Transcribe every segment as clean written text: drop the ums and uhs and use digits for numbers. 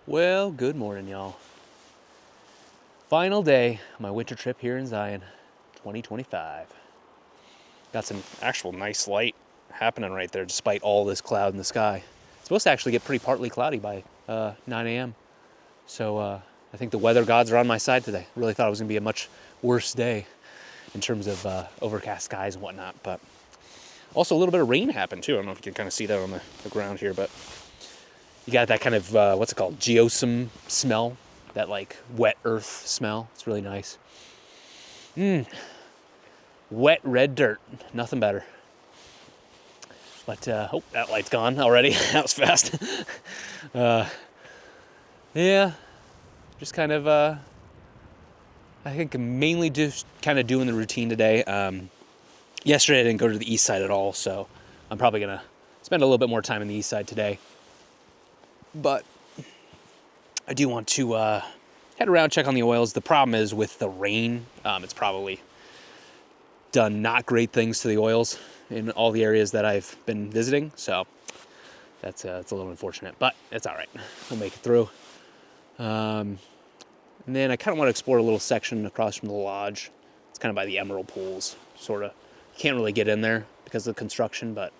Well, good morning, y'all. Final day of my winter trip here in Zion, 2025. Got some actual nice light happening right there despite all this cloud in the sky. It's supposed to actually get pretty partly cloudy by 9 a.m. So I think the weather gods are on my side today. Really thought it was going to be a much worse day in terms of overcast skies and whatnot. But also a little bit of rain happened too. I don't know if you can kind of see that on the ground here, but you got that kind of, what's it called, geosm smell, that like wet earth smell. It's really nice. Wet red dirt, nothing better. But, oh, that light's gone already. That was fast. Yeah, just kind of, I think mainly just kind of doing the routine today. Yesterday I didn't go to the east side at all, so I'm probably going to spend a little bit more time on the east side today. But I do want to head around, check on the oils. The problem is with the rain, it's probably done not great things to the oils in all the areas that I've been visiting. So that's it's a little unfortunate, but it's all right. We'll make it through. And then I kind of want to explore a little section across from the lodge. It's kind of by the Emerald Pools, sort of. Can't really get in there because of the construction, but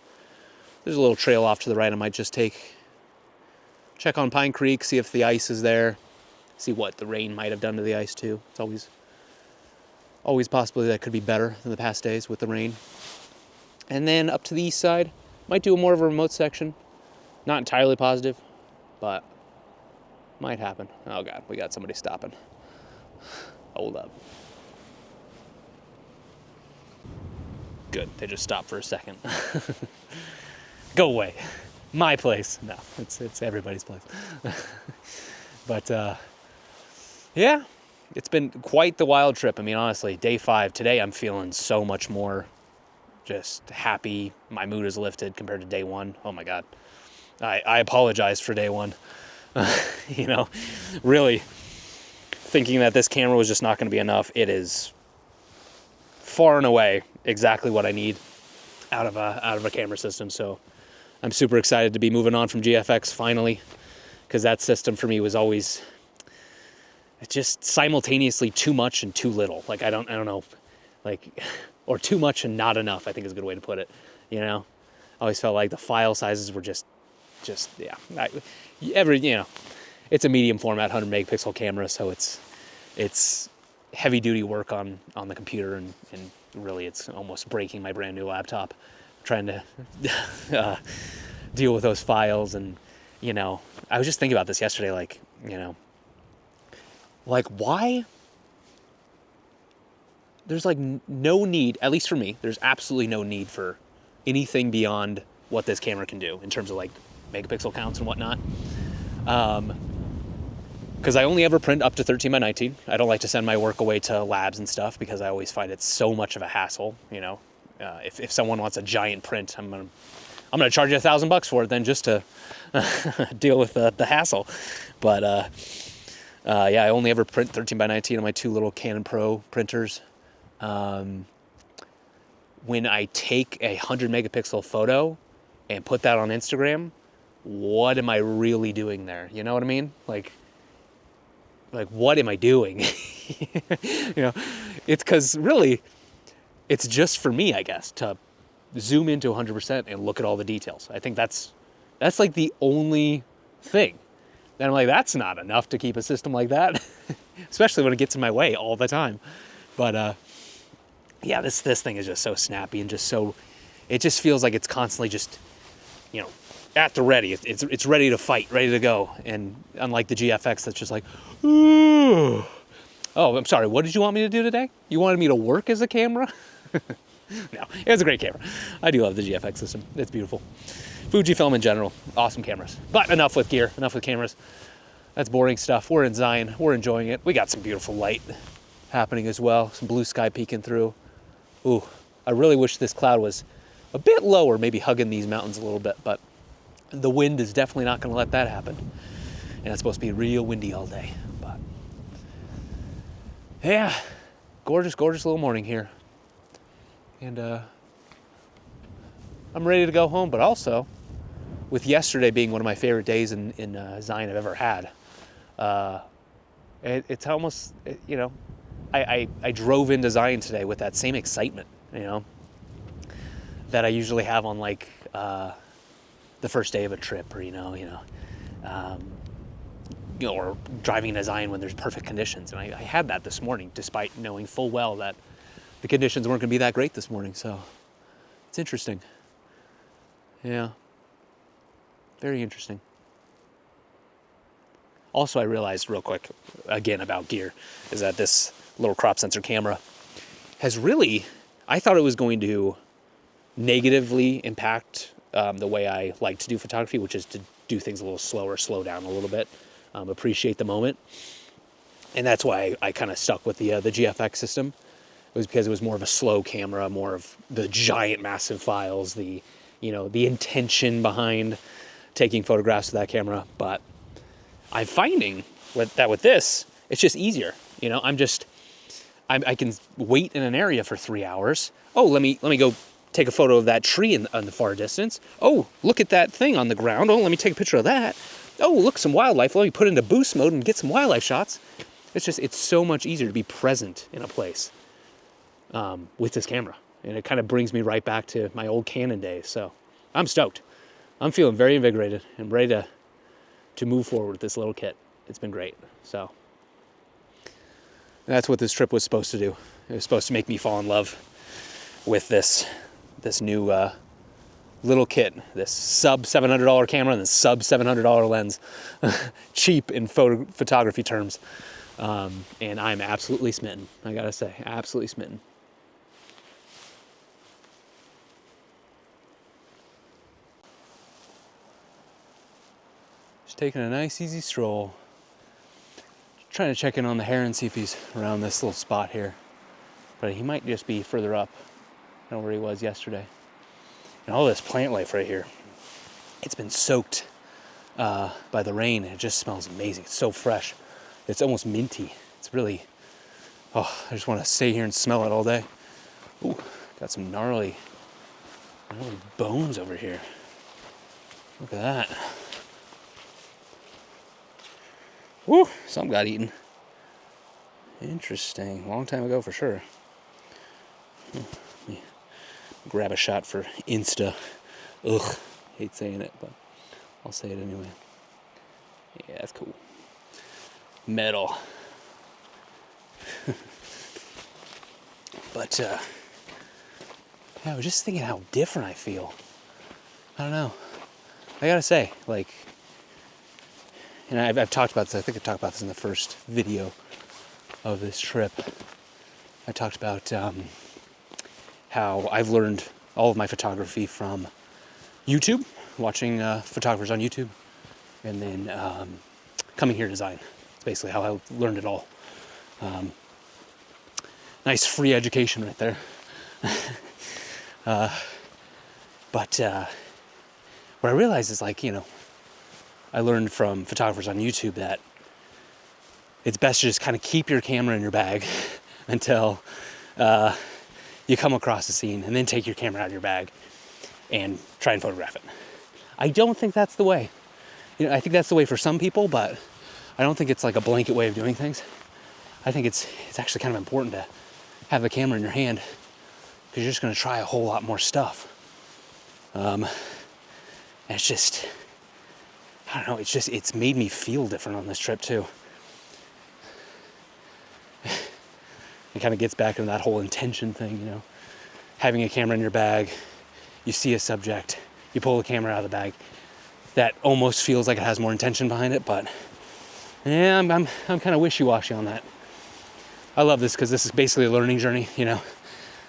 there's a little trail off to the right I might just take. Check on Pine Creek, see if the ice is there, see what the rain might have done to the ice too. It's always possible that could be better than the past days with the rain. And then up to the east side, might do more of a remote section. Not entirely positive, but might happen. Oh God, we got somebody stopping. Hold up. Good, they just stopped for a second. Go away. My place. No, it's everybody's place. But yeah, it's been quite the wild trip. I mean, honestly, day 5 today, I'm feeling so much more just happy. My mood is lifted compared to day 1. Oh my God, I apologize for day 1. You know, really thinking that this camera was just not going to be enough. It is far and away exactly what I need out of a camera system. So I'm super excited to be moving on from GFX finally, because that system for me was always just simultaneously too much and too little. Like I don't know, like, or too much and not enough, I think is a good way to put it. You know, I always felt like the file sizes were just yeah. You know, it's a medium format 100 megapixel camera, so it's heavy duty work on the computer, and really it's almost breaking my brand new laptop trying to deal with those files. And you know, I was just thinking about this yesterday, like, you know, like why there's like no need, at least for me, there's absolutely no need for anything beyond what this camera can do in terms of like megapixel counts and whatnot. Because I only ever print up to 13 by 19. I don't like to send my work away to labs and stuff because I always find it so much of a hassle. You know, if someone wants a giant print, I'm gonna charge you $1,000 for it then, just to deal with the hassle. But yeah, I only ever print 13 by 19 on my 2 little Canon Pro printers. When I take a 100 megapixel photo and put that on Instagram, what am I really doing there? You know what I mean? Like what am I doing? You know, it's because really it's just for me, I guess, to zoom into 100% and look at all the details. I think that's like the only thing. And I'm like, that's not enough to keep a system like that, especially when it gets in my way all the time. But yeah, this thing is just so snappy and just so, it just feels like it's constantly just, you know, at the ready. It's ready to fight, ready to go. And unlike the GFX, that's just like, ooh. Oh, I'm sorry. What did you want me to do today? You wanted me to work as a camera? No, it's a great camera. I do love the GFX system. It's beautiful. Fujifilm in general, awesome cameras. But enough with gear, enough with cameras. That's boring stuff. We're in Zion. We're enjoying it. We got some beautiful light happening as well. Some blue sky peeking through. Ooh, I really wish this cloud was a bit lower, maybe hugging these mountains a little bit, but the wind is definitely not going to let that happen. And it's supposed to be real windy all day. But yeah, gorgeous, gorgeous little morning here. And I'm ready to go home, but also with yesterday being one of my favorite days in Zion I've ever had, It's almost, you know, I drove into Zion today with that same excitement, you know, that I usually have on like the first day of a trip, or or driving into Zion when there's perfect conditions. And I had that this morning, despite knowing full well that the conditions weren't going to be that great this morning. So it's interesting. Yeah, very interesting. Also, I realized real quick, again, about gear, is that this little crop sensor camera has really, I thought it was going to negatively impact the way I like to do photography, which is to do things a little slower, slow down a little bit, appreciate the moment. And that's why I kind of stuck with the GFX system. It was because it was more of a slow camera, more of the giant, massive files, the intention behind taking photographs with that camera. But I'm finding that with this, it's just easier. You know, I can wait in an area for 3 hours. Oh, let me go take a photo of that tree in the far distance. Oh, look at that thing on the ground. Oh, let me take a picture of that. Oh, look, some wildlife. Let me put it into boost mode and get some wildlife shots. It's so much easier to be present in a place with this camera. And it kind of brings me right back to my old Canon days. So I'm stoked. I'm feeling very invigorated and ready to move forward with this little kit. It's been great. So that's what this trip was supposed to do. It was supposed to make me fall in love with this new little kit, this sub $700 camera and this sub $700 lens, cheap in photography terms. And I'm absolutely smitten. I gotta say, absolutely smitten. Just taking a nice easy stroll. Trying to check in on the hare and see if he's around this little spot here. But he might just be further up than where he was yesterday. And all this plant life right here, it's been soaked by the rain. It just smells amazing. It's so fresh. It's almost minty. It's really, I just want to stay here and smell it all day. Ooh, got some gnarly bones over here. Look at that. Woo, something got eaten. Interesting. Long time ago for sure. Let me grab a shot for Insta. Ugh, hate saying it, but I'll say it anyway. Yeah, that's cool. Metal. But, I was just thinking how different I feel. I don't know. I gotta say, like, and I've talked about this, I think I talked about this in the first video of this trip. I talked about how I've learned all of my photography from YouTube, watching photographers on YouTube, and then coming here to Zion. It's basically how I learned it all. Nice free education right there. But what I realized is, like, I learned from photographers on YouTube that it's best to just kind of keep your camera in your bag until you come across a scene, and then take your camera out of your bag and try and photograph it. I don't think that's the way. I think that's the way for some people, but I don't think it's like a blanket way of doing things. I think it's actually kind of important to have the camera in your hand, because you're just going to try a whole lot more stuff. And it's just, I don't know, it's made me feel different on this trip too. It kind of gets back into that whole intention thing, having a camera in your bag, you see a subject, you pull the camera out of the bag, that almost feels like it has more intention behind it, but yeah, I'm kind of wishy-washy on that. I love this because this is basically a learning journey,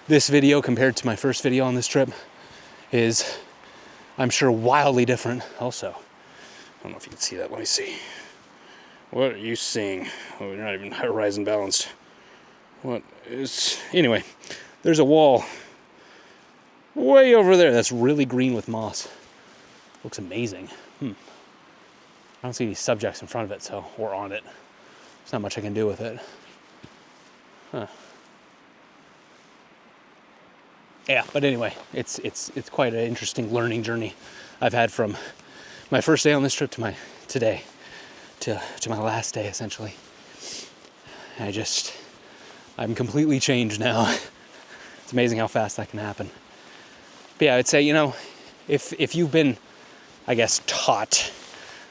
This video compared to my first video on this trip is, I'm sure, wildly different also. I don't know if you can see that. Let me see. What are you seeing? Oh, you're not even horizon balanced. Anyway, there's a wall way over there that's really green with moss. Looks amazing. I don't see any subjects in front of it, or on it. There's not much I can do with it. Huh. Yeah, but anyway, it's quite an interesting learning journey I've had from my first day on this trip to today, to my last day, essentially. I'm completely changed now. It's amazing how fast that can happen. But yeah, I'd say, you know, if you've been, I guess, taught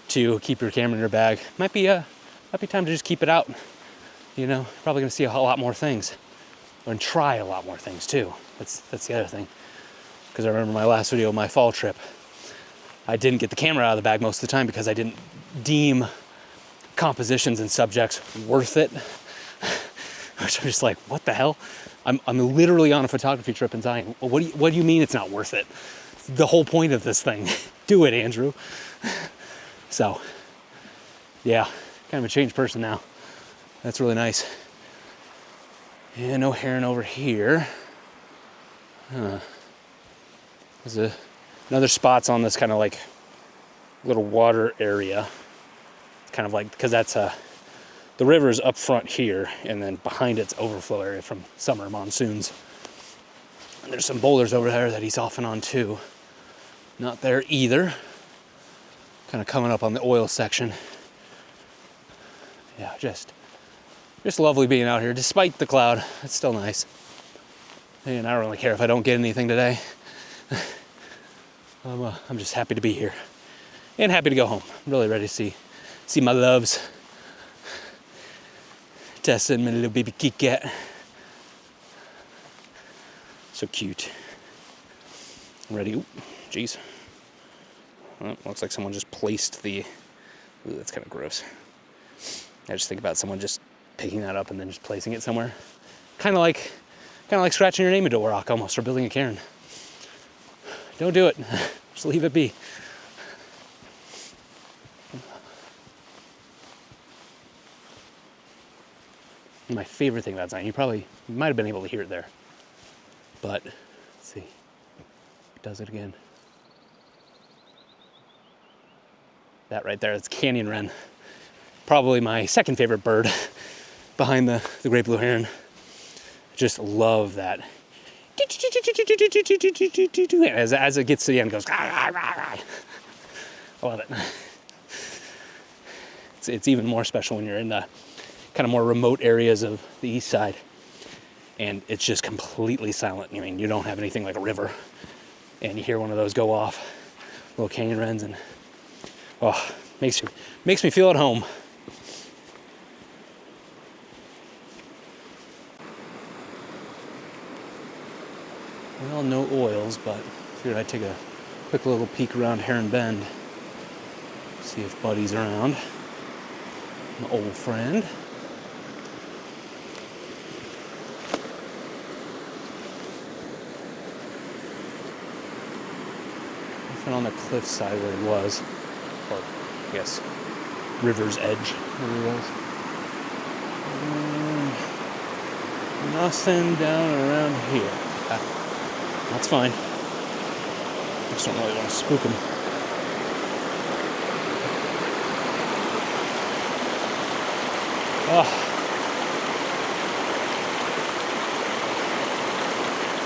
to keep your camera in your bag, might be time to just keep it out. You know, probably gonna see a lot more things, and try a lot more things too. That's the other thing. Because I remember my last video, my fall trip, I didn't get the camera out of the bag most of the time because I didn't deem compositions and subjects worth it. Which I'm just like, what the hell? I'm literally on a photography trip in Zion. What do you mean it's not worth it? It's the whole point of this thing. Do it, Andrew. So, yeah, kind of a changed person now. That's really nice. Yeah, no heron over here. There's another spots on this kind of like little water area. It's kind of like, because that's the river's up front here, and then behind it's overflow area from summer monsoons. And there's some boulders over there that he's off and on too. Not there either. Kind of coming up on the oil section. Yeah, just lovely being out here, despite the cloud. It's still nice. And I don't really care if I don't get anything today. I'm just happy to be here. And happy to go home. I'm really ready to see my loves. Tessa and my little baby Kit Kat. So cute. I'm ready. Ooh, jeez. Well, looks like someone just placed the... Ooh, that's kind of gross. I just think about someone just picking that up and then just placing it somewhere. Kind of like scratching your name into a rock almost, or building a cairn. Don't do it. Just leave it be. My favorite thing about Zion, you might have been able to hear it there, but let's see, it does it again. That right there, it's canyon wren. Probably my second favorite bird behind the great blue heron. Just love that. As it gets to the end, it goes. I love it. It's even more special when you're in the kind of more remote areas of the east side, and it's just completely silent. I mean, you don't have anything like a river, and you hear one of those go off, little canyon wrens, and makes me feel at home. Well, no oils, but figured I'd take a quick little peek around Heron Bend, see if Buddy's around, my old friend. Nothing on the cliffside where he was, or I guess river's edge where he was. Nothing down around here. That's fine. Just don't really want to spook him.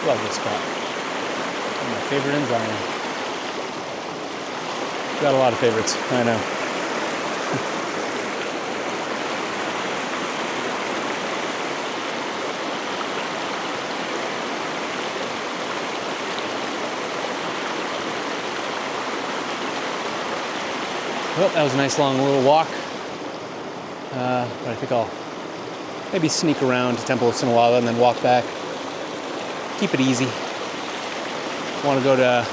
Love this spot. One of my favorite in Zion. Got a lot of favorites, I know. Well, that was a nice long little walk. But I think I'll maybe sneak around to Temple of Sinawala and then walk back. Keep it easy. Want to go to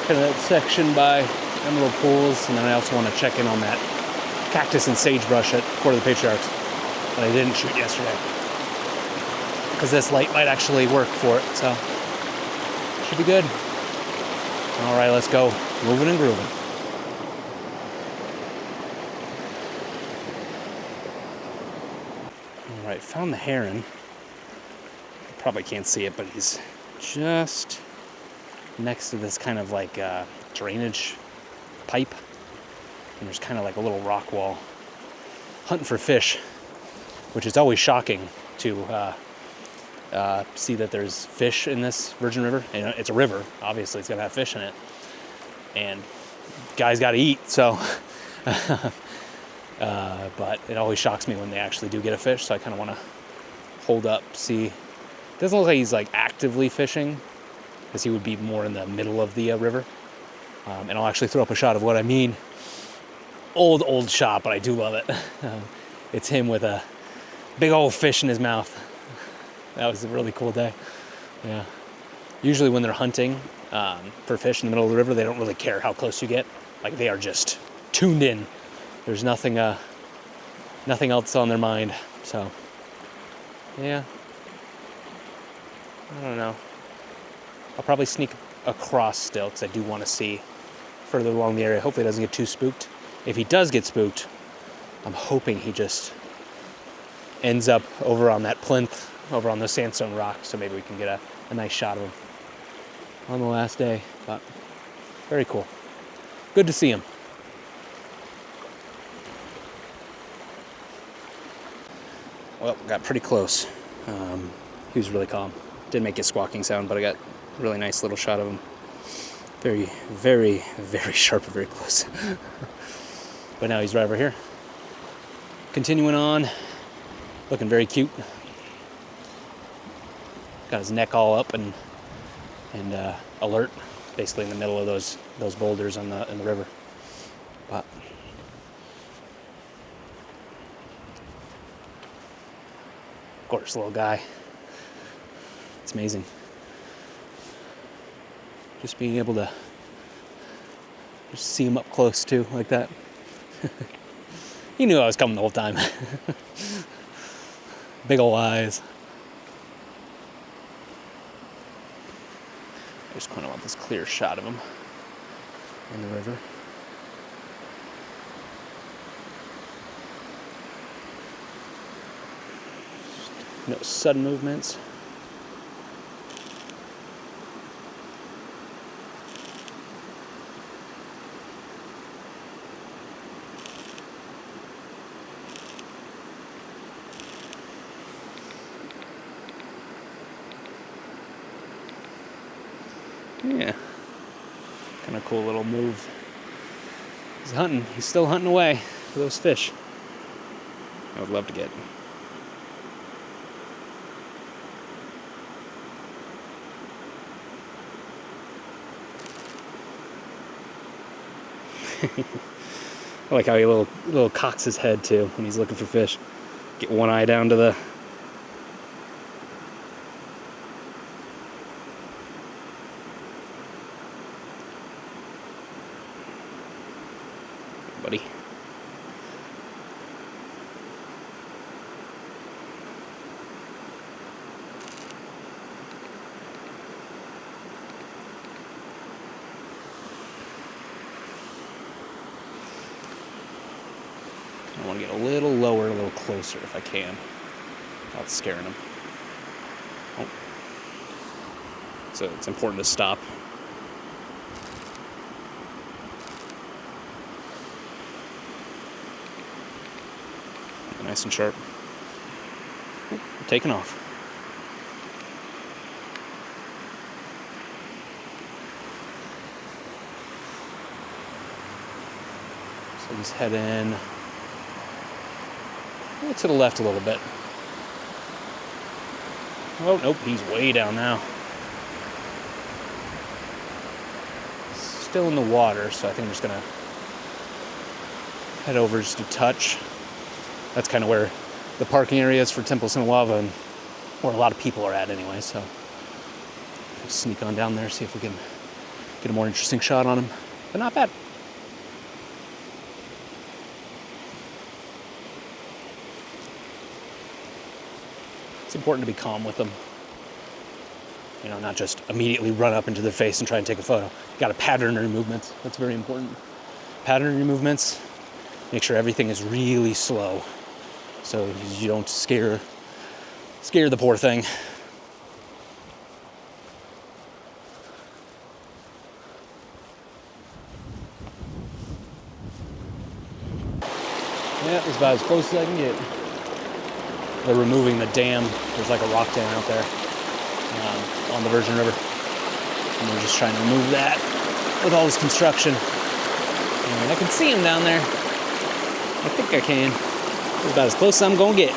kind of that section by Emerald Pools, and then I also want to check in on that cactus and sagebrush at Court of the Patriarchs that I didn't shoot yesterday, because this light might actually work for it, so should be good. All right, let's go. Moving and grooving. All right, found the heron. Probably can't see it, but he's just next to this kind of like drainage pipe, and there's kind of like a little rock wall. Hunting for fish, which is always shocking to see that there's fish in this Virgin River. You know, it's a river, obviously it's gonna have fish in it, and guys got to eat, so But it always shocks me when they actually do get a fish, so I kind of want to hold up, see. It doesn't look like he's like actively fishing, because he would be more in the middle of the river. And I'll actually throw up a shot of what I mean. Old shot, but I do love it. It's him with a big old fish in his mouth. That was a really cool day. Yeah. Usually when they're hunting for fish in the middle of the river, they don't really care how close you get. Like, they are just tuned in. There's nothing else on their mind. So, yeah. I don't know. I'll probably sneak across still, because I do want to see further along the area. Hopefully it doesn't get too spooked. If he does get spooked, I'm hoping he just ends up over on that plinth, over on those sandstone rocks, so maybe we can get a nice shot of him on the last day. But very cool. Good to see him. Well, got pretty close. He was really calm. Didn't make a squawking sound, but I got a really nice little shot of him. Very, very, very sharp and very close. But now he's right over here. Continuing on, looking very cute. Got his neck all up and alert, basically in the middle of those boulders in the river. But of course, little guy. It's amazing. Just being able to just see him up close too, like that. He knew I was coming the whole time. Big ol' eyes. I just kind of want this clear shot of him in the river. No sudden movements. Yeah, kind of cool little move. He's hunting. He's still hunting away for those fish. I would love to get. I like how he little cocks his head too when he's looking for fish. Get one eye down to the. Buddy. I want to get a little lower, a little closer if I can, without scaring him. Oh. So it's important to stop. Nice and sharp. Taking off. So he's heading to the left a little bit. Oh, nope, he's way down now. Still in the water, so I think I'm just gonna head over just a touch. That's kind of where the parking area is for Temple Sinawava, and where a lot of people are at anyway, so we'll sneak on down there, see if we can get a more interesting shot on him. But not bad. It's important to be calm with them. You know, not just immediately run up into their face and try and take a photo. You gotta pattern your movements. That's very important. Pattern your movements. Make sure everything is really slow, so you don't scare the poor thing. Yeah, it's about as close as I can get. They're removing the dam. There's like a rock dam out there on the Virgin River. And they're just trying to remove that with all this construction. And I can see him down there. I think I can. It's about as close as I'm gonna get.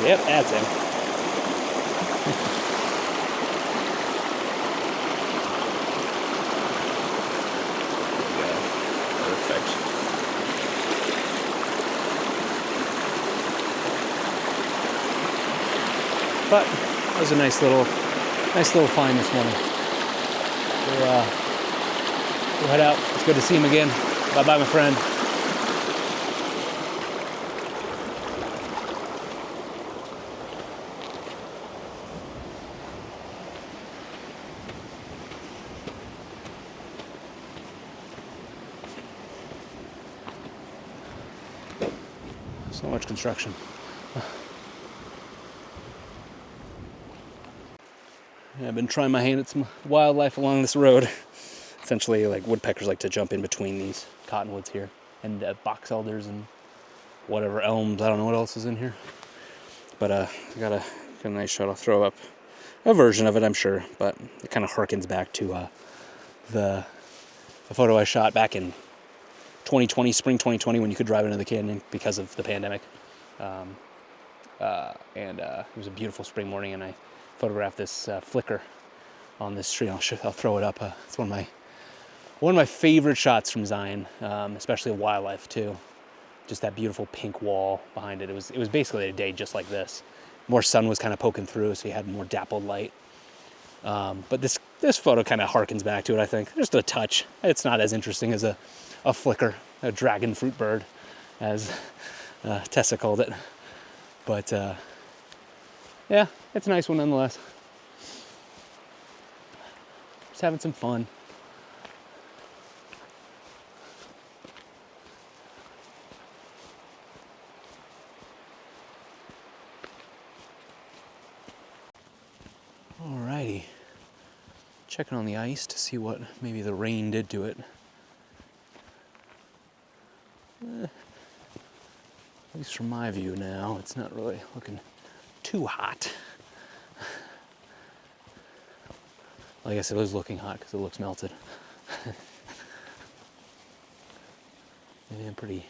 Yep, that's him. Perfect. But that was a nice little find this morning. We'll head out. It's good to see him again. Bye bye, my friend. So much construction. Yeah, I've been trying my hand at some wildlife along this road. Essentially, like woodpeckers like to jump in between these cottonwoods here, and box elders and whatever elms. I don't know what else is in here, but I got a nice shot. I'll throw up a version of it, I'm sure, but it kind of harkens back to the photo I shot back in 2020, spring 2020, when you could drive into the canyon because of the pandemic. It was a beautiful spring morning, and I photographed this flicker on this tree. I'll throw it up. It's one of my favorite shots from Zion, especially of wildlife too. Just that beautiful pink wall behind it. It was basically a day just like this. More sun was kind of poking through, so you had more dappled light. But this photo kind of harkens back to it, I think. Just a touch. It's not as interesting as a flicker, a dragon fruit bird, as Tessa called it. But yeah, it's a nice one nonetheless. Just having some fun. Alrighty. Checking on the ice to see what maybe the rain did to it. At least from my view now, it's not really looking too hot. Well, I guess it was looking hot because it looks melted. Yeah, pretty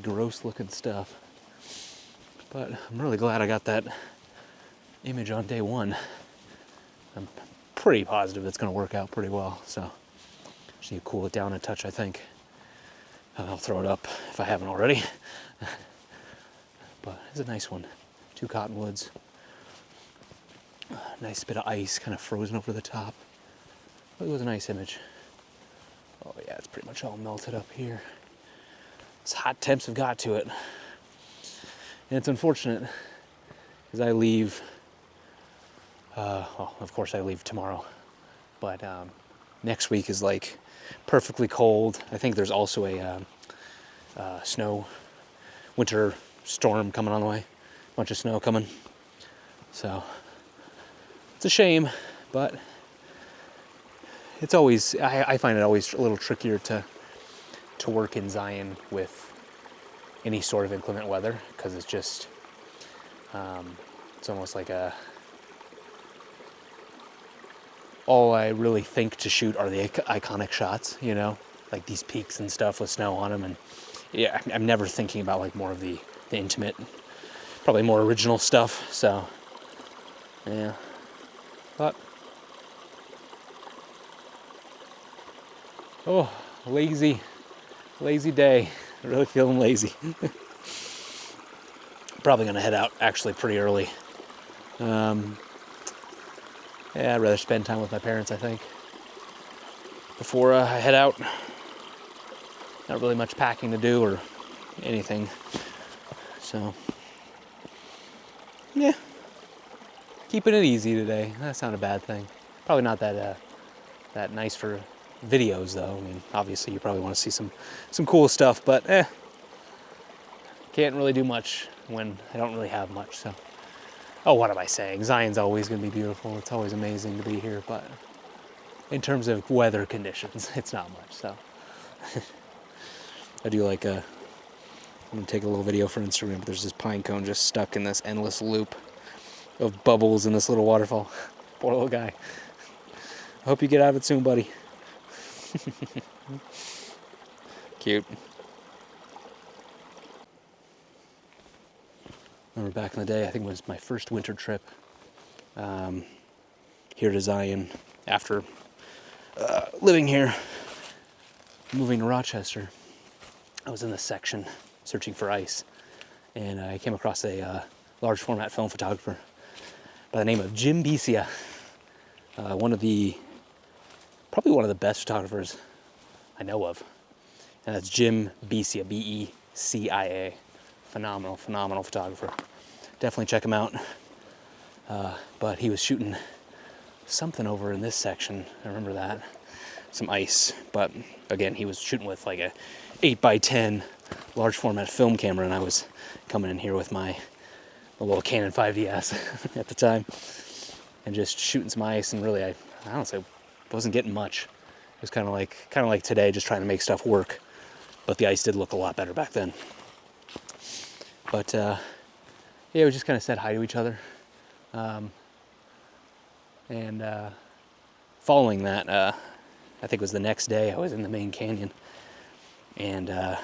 gross looking stuff. But I'm really glad I got that image on day one. I'm pretty positive it's going to work out pretty well. So just need to cool it down a touch, I think. I'll throw it up if I haven't already. But it's a nice one. 2 cottonwoods. Nice bit of ice kind of frozen over the top. It was a nice image. Oh yeah, it's pretty much all melted up here. These hot temps have got to it. And it's unfortunate because I leave, well, of course I leave tomorrow, but next week is like perfectly cold. I think there's also a winter storm coming on the way. Bunch of snow coming. So it's a shame, but it's always, I find it always a little trickier to work in Zion with any sort of inclement weather, because it's just, it's almost like all I really think to shoot are the iconic shots, you know, like these peaks and stuff with snow on them. And yeah, I'm never thinking about like more of the intimate, probably more original stuff. So yeah, but oh, lazy day. Really feeling lazy. Probably gonna head out actually pretty early. Yeah, I'd rather spend time with my parents, I think, before I head out. Not really much packing to do or anything. So yeah, keeping it easy today. That's not a bad thing. Probably not that nice for videos though. I mean, obviously you probably want to see some cool stuff, but can't really do much when I don't really have much. So, oh, what am I saying? Zion's always going to be beautiful. It's always amazing to be here, but in terms of weather conditions, it's not much. So I do like I'm gonna take a little video for Instagram, but there's this pine cone just stuck in this endless loop of bubbles in this little waterfall. Poor little guy. I hope you get out of it soon, buddy. Cute. Remember back in the day, I think it was my first winter trip here to Zion after living here, moving to Rochester. I was in this section searching for ice, and I came across a large format film photographer by the name of Jim Becia. Probably one of the best photographers I know of. And that's Jim Becia, B-E-C-I-A. Phenomenal photographer. Definitely check him out. But he was shooting something over in this section. I remember that. Some ice. But again, he was shooting with like a 8x10 large format film camera, and I was coming in here with my little Canon 5DS at the time and just shooting some ice. And really, I honestly wasn't getting much. It was kind of like today, just trying to make stuff work. But the ice did look a lot better back then. But yeah, we just kind of said hi to each other. And following that, I think it was the next day, I was in the main canyon and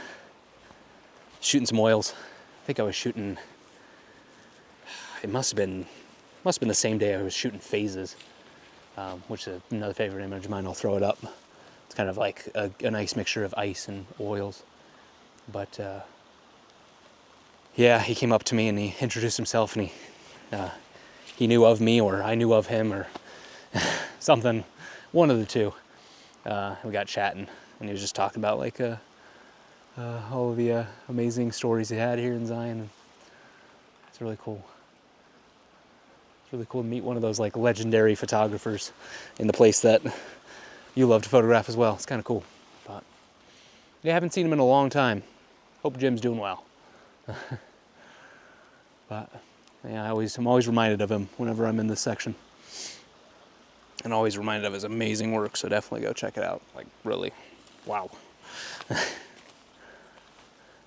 shooting some oils. I think I was shooting, it must have been the same day I was shooting phases, which is another favorite image of mine. I'll throw it up. It's kind of like a nice mixture of ice and oils. But yeah, he came up to me and he introduced himself, and he knew of me, or I knew of him, or something, one of the two. We got chatting, and he was just talking about like all of the amazing stories he had here in Zion. It's really cool. It's really cool to meet one of those like legendary photographers in the place that you love to photograph as well. It's kind of cool. But yeah, I haven't seen him in a long time. Hope Jim's doing well. But yeah, I'm always reminded of him whenever I'm in this section, and always reminded of his amazing work. So definitely go check it out. Like really, wow.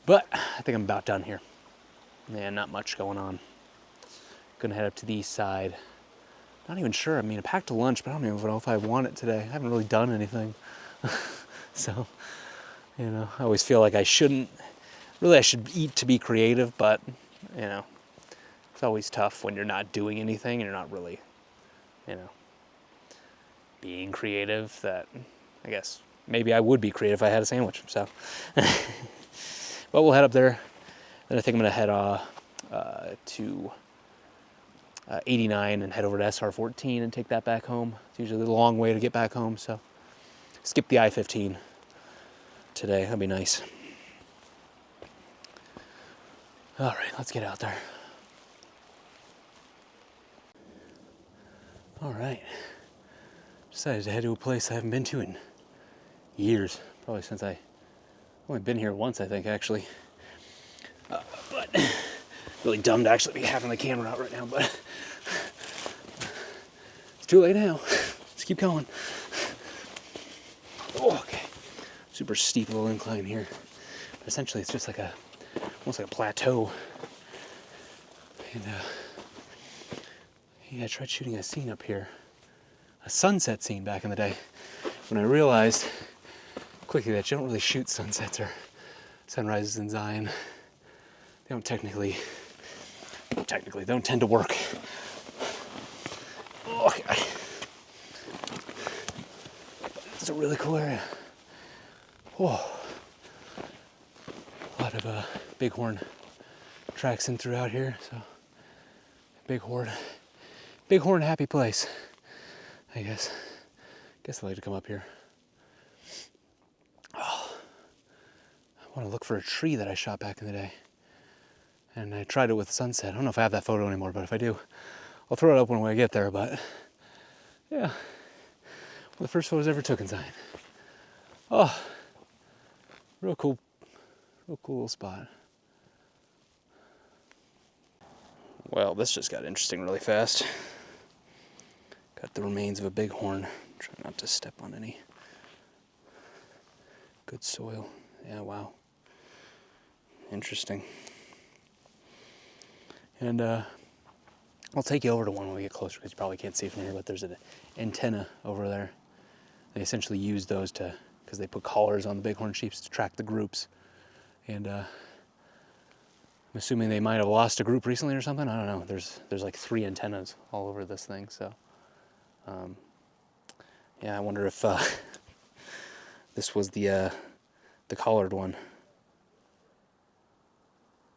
But I think I'm about done here. Yeah, not much going on. Gonna head up to the east side. Not even sure. I mean, I packed a lunch, but I don't even know if I want it today. I haven't really done anything. So, you know, I always feel like I shouldn't. Really, I should eat to be creative, but, you know, it's always tough when you're not doing anything and you're not really, you know, being creative. That, I guess, maybe I would be creative if I had a sandwich, so. But we'll head up there. Then I think I'm going to head to 89 and head over to SR14 and take that back home. It's usually a long way to get back home, so skip the I-15 today. That'd be nice. All right, let's get out there. All right. Decided to head to a place I haven't been to in years. Probably since I've only been here once, I think, actually. But really dumb to actually be having the camera out right now, but it's too late now. Let's keep going. Oh, okay. Super steep little incline here. But essentially, it's just like almost like a plateau. And yeah, I tried shooting a scene up here, a sunset scene back in the day, when I realized quickly that you don't really shoot sunsets or sunrises in Zion. They don't technically, they don't tend to work. Oh, okay. It's a really cool area. Oh. A lot of bighorn tracks in throughout here, so bighorn happy place, I guess. I like to come up here. Oh, I want to look for a tree that I shot back in the day, and I tried it with sunset. I don't know if I have that photo anymore, but if I do, I'll throw it up when I get there. But yeah, one of the first photos I ever took in Zion. Oh, real cool little spot. Well, this just got interesting really fast. Got the remains of a bighorn. Try not to step on any good soil. Yeah, wow. Interesting. And I'll take you over to one when we get closer, because you probably can't see from here, but there's an antenna over there. They essentially use those to because they put collars on the bighorn sheep to track the groups. And I'm assuming they might have lost a group recently or something. I don't know. There's like 3 antennas all over this thing. So yeah, I wonder if this was the collared one.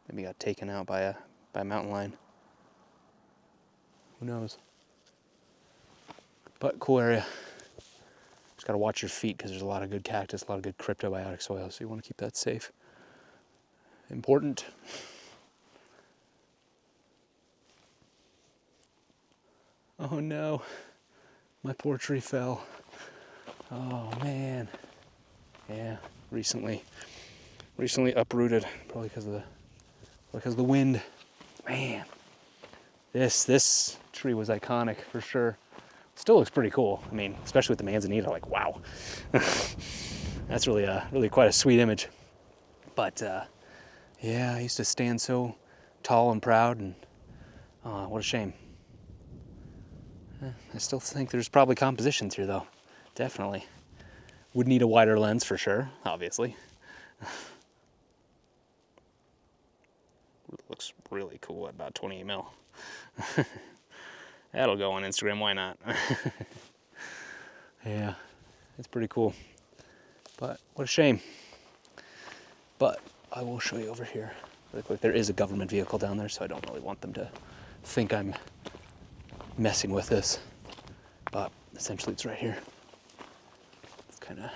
Maybe got taken out by a mountain lion. Who knows? But cool area. Just gotta watch your feet because there's a lot of good cactus, a lot of good cryptobiotic soil, so you want to keep that safe. Important. Oh no, my poor tree fell. Oh man. Yeah, recently uprooted, probably because of the wind. Man, this tree was iconic for sure. Still looks pretty cool. I mean, especially with the manzanita, like wow. That's really quite a sweet image. But yeah, I used to stand so tall and proud, and what a shame. I still think there's probably compositions here though, definitely. Would need a wider lens for sure, obviously. Looks really cool at about 28 mil. That'll go on Instagram, why not? Yeah, it's pretty cool. But what a shame. But I will show you over here really quick. There is a government vehicle down there, so I don't really want them to think I'm messing with this. But essentially it's right here. It's kind of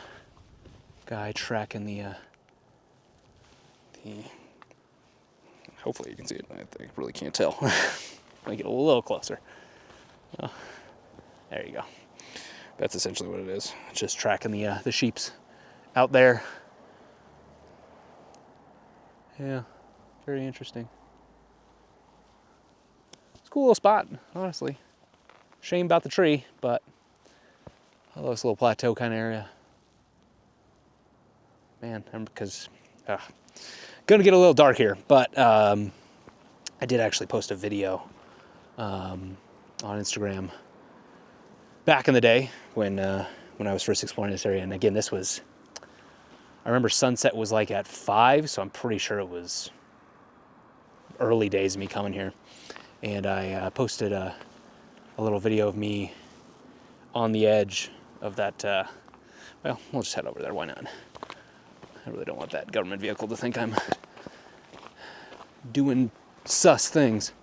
guy tracking the hopefully you can see it. I really can't tell. Let me get a little closer. Oh, there you go. That's essentially what it is. It's just tracking the sheeps out there. Yeah, very interesting. It's a cool little spot, honestly. Shame about the tree, but I love this little plateau kind of area. Man, because gonna get a little dark here, but I did actually post a video on Instagram back in the day when I was first exploring this area. And again, I remember sunset was like at 5, so I'm pretty sure it was early days of me coming here. And I posted a little video of me on the edge of that, well, we'll just head over there, why not? I really don't want that government vehicle to think I'm doing sus things.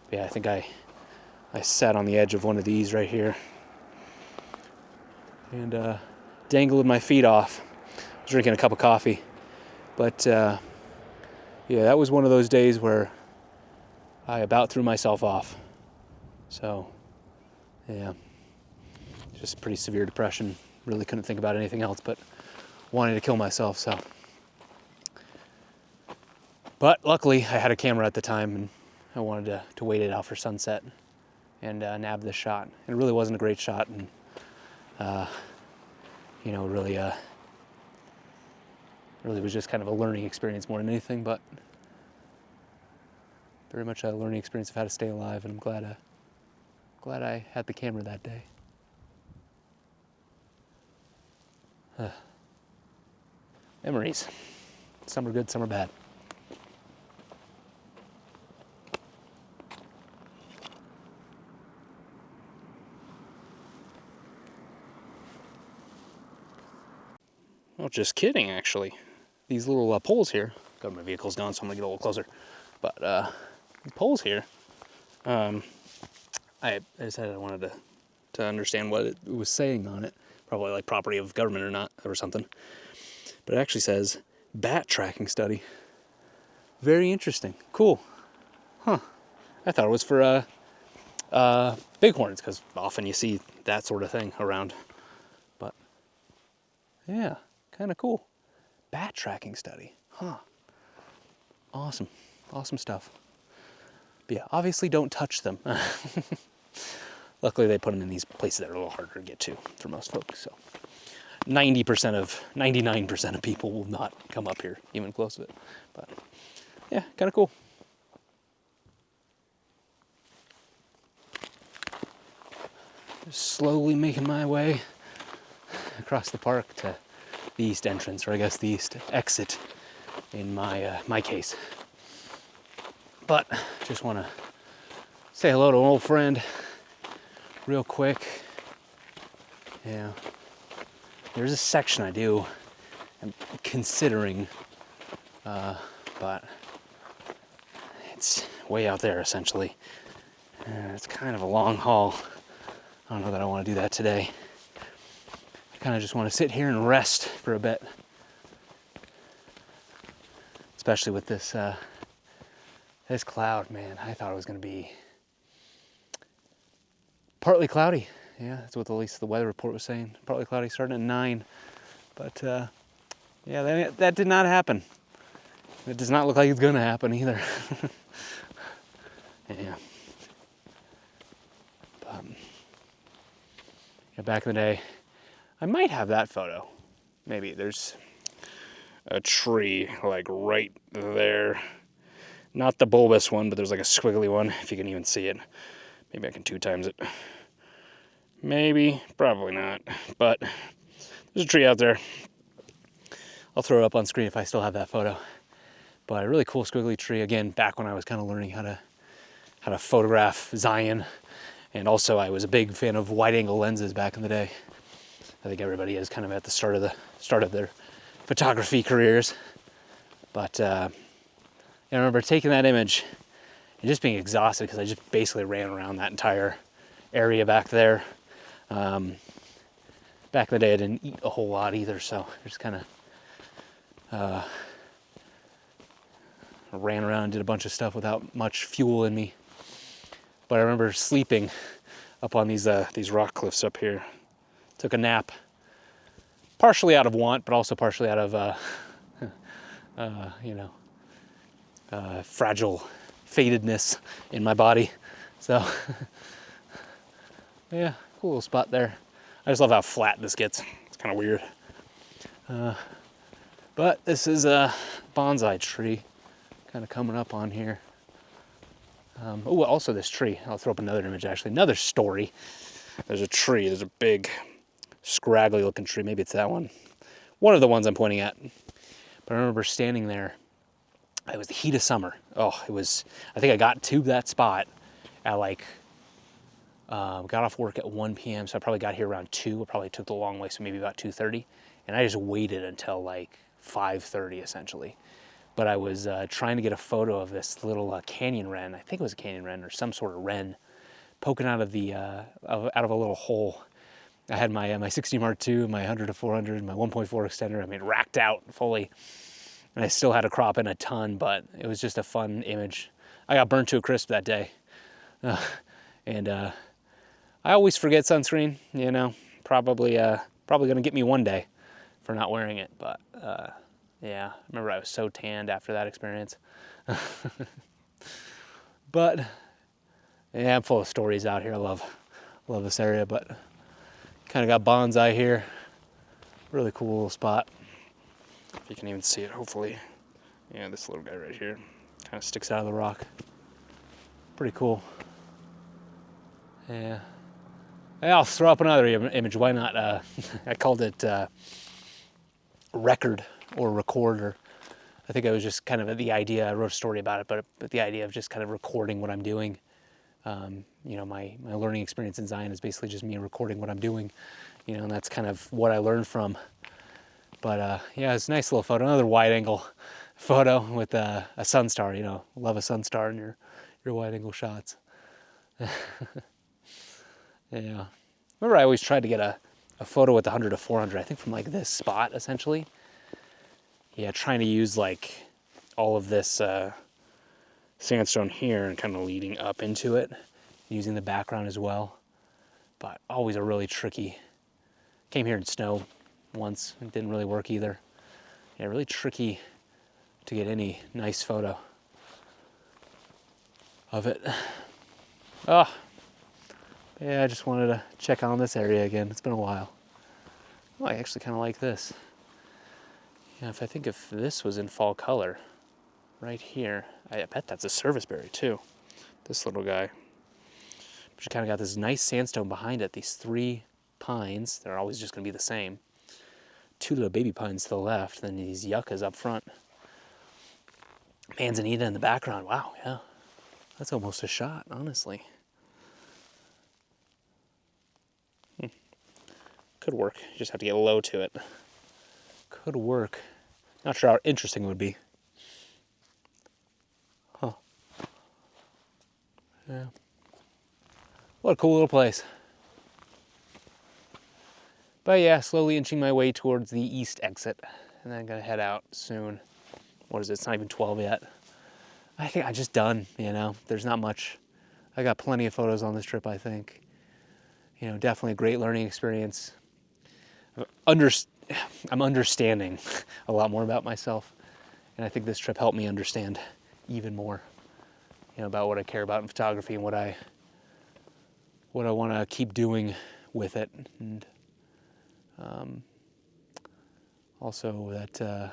But yeah, I think I sat on the edge of one of these right here and dangled my feet off. I was drinking a cup of coffee. But yeah, that was one of those days where I about threw myself off. So yeah, just pretty severe depression. Really couldn't think about anything else but wanting to kill myself, so. But luckily I had a camera at the time and I wanted to wait it out for sunset and nab this shot. And it really wasn't a great shot, and you know, really was just kind of a learning experience more than anything, but very much a learning experience of how to stay alive, and I'm glad I had the camera that day. Memories. Some are good, some are bad. Well, just kidding, actually. These little poles here, government vehicle's gone, so I'm gonna get a little closer. But the poles here, I decided I wanted to understand what it was saying on it. Probably like property of government or not, or something. But it actually says bat tracking study. Very interesting. Cool. Huh. I thought it was for bighorns, because often you see that sort of thing around. But yeah, kind of cool. Bat tracking study. Huh. Awesome. Awesome stuff. But yeah, obviously don't touch them. Luckily they put them in these places that are a little harder to get to for most folks. So 99% of people will not come up here, even close to it. But yeah, kind of cool. Just slowly making my way across the park to the east entrance, or I guess the east exit in my my case. But just want to say hello to an old friend real quick. Yeah, there's a section I'm considering, but it's way out there essentially. It's kind of a long haul. I don't know that I want to do that today. I kind of just want to sit here and rest for a bit, especially with this this cloud. Man, I thought it was going to be partly cloudy. Yeah, that's what at least the weather report was saying. Partly cloudy starting at 9. But yeah, that did not happen. It does not look like it's going to happen either. Yeah. Yeah, back in the day, I might have that photo. Maybe there's a tree like right there. Not the bulbous one, but there's like a squiggly one, if you can even see it. Maybe I can 2 times it. Maybe, probably not. But there's a tree out there. I'll throw it up on screen if I still have that photo. But a really cool squiggly tree. Again, back when I was kind of learning how to photograph Zion. And also I was a big fan of wide angle lenses back in the day. I think everybody is kind of at the start of their photography careers. But I remember taking that image and just being exhausted because I just basically ran around that entire area back there. Back in the day I didn't eat a whole lot either, so I just kind of ran around and did a bunch of stuff without much fuel in me. But I remember sleeping up on these rock cliffs up here. Took a nap, partially out of want, but also partially out of fragile fadedness in my body. So yeah, cool little spot there. I just love how flat this gets. It's kind of weird. But this is a bonsai tree kind of coming up on here. Oh, also this tree. I'll throw up another image actually. Another story. There's a tree. There's a big, scraggly looking tree. Maybe it's that one. One of the ones I'm pointing at. But I remember standing there. It was the heat of summer. Oh, it was, I think I got to that spot at like, got off work at 1 p.m. So I probably got here around 2. I probably took the long way, so maybe about 2:30. And I just waited until like 5:30 essentially. But I was trying to get a photo of this little canyon wren. I think it was a canyon wren or some sort of wren poking out of the out of a little hole. I had my 60 Mark II, my 100-400, my 1.4 extender. I mean, racked out fully, and I still had to crop in a ton. But it was just a fun image. I got burnt to a crisp that day, and I always forget sunscreen. You know, probably gonna get me one day for not wearing it, but. Yeah, I remember I was so tanned after that experience. But yeah, I'm full of stories out here. I love this area, but kind of got bonsai here. Really cool little spot. If you can even see it, hopefully. Yeah, this little guy right here kind of sticks out of the rock. Pretty cool. Yeah. I'll throw up another image. Why not? I called it record or recorder. I think I was just kind of the idea, I wrote a story about it, but the idea of just kind of recording what I'm doing. You know, my learning experience in Zion is basically just me recording what I'm doing, you know, and that's kind of what I learned from. But yeah, it's a nice little photo, another wide angle photo with a sun star, you know, love a sun star in your wide angle shots. Yeah. Remember I always tried to get a photo with the 100-400, I think from like this spot essentially. Yeah, trying to use like all of this sandstone here and kind of leading up into it, using the background as well. But always a really tricky, came here in snow once, it didn't really work either. Yeah, really tricky to get any nice photo of it. Oh, yeah, I just wanted to check on this area again. It's been a while. Oh, I actually kind of like this. Yeah, I think if this was in fall color, right here, I bet that's a serviceberry too. This little guy. But you kind of got this nice sandstone behind it. These 3 pines, they're always just going to be the same. two little baby pines to the left, then these yuccas up front. Manzanita in the background. Wow, yeah. That's almost a shot, honestly. Could work. You just have to get low to it. Could work. Not sure how interesting it would be. Huh. Yeah. What a cool little place. But yeah, slowly inching my way towards the east exit. And then I'm gonna head out soon. What is it? It's not even 12 yet. I think I'm just done, you know. There's not much. I got plenty of photos on this trip, I think. You know, definitely a great learning experience. I'm understanding a lot more about myself. And I think this trip helped me understand even more, you know, about what I care about in photography and what I want to keep doing with it. And also that,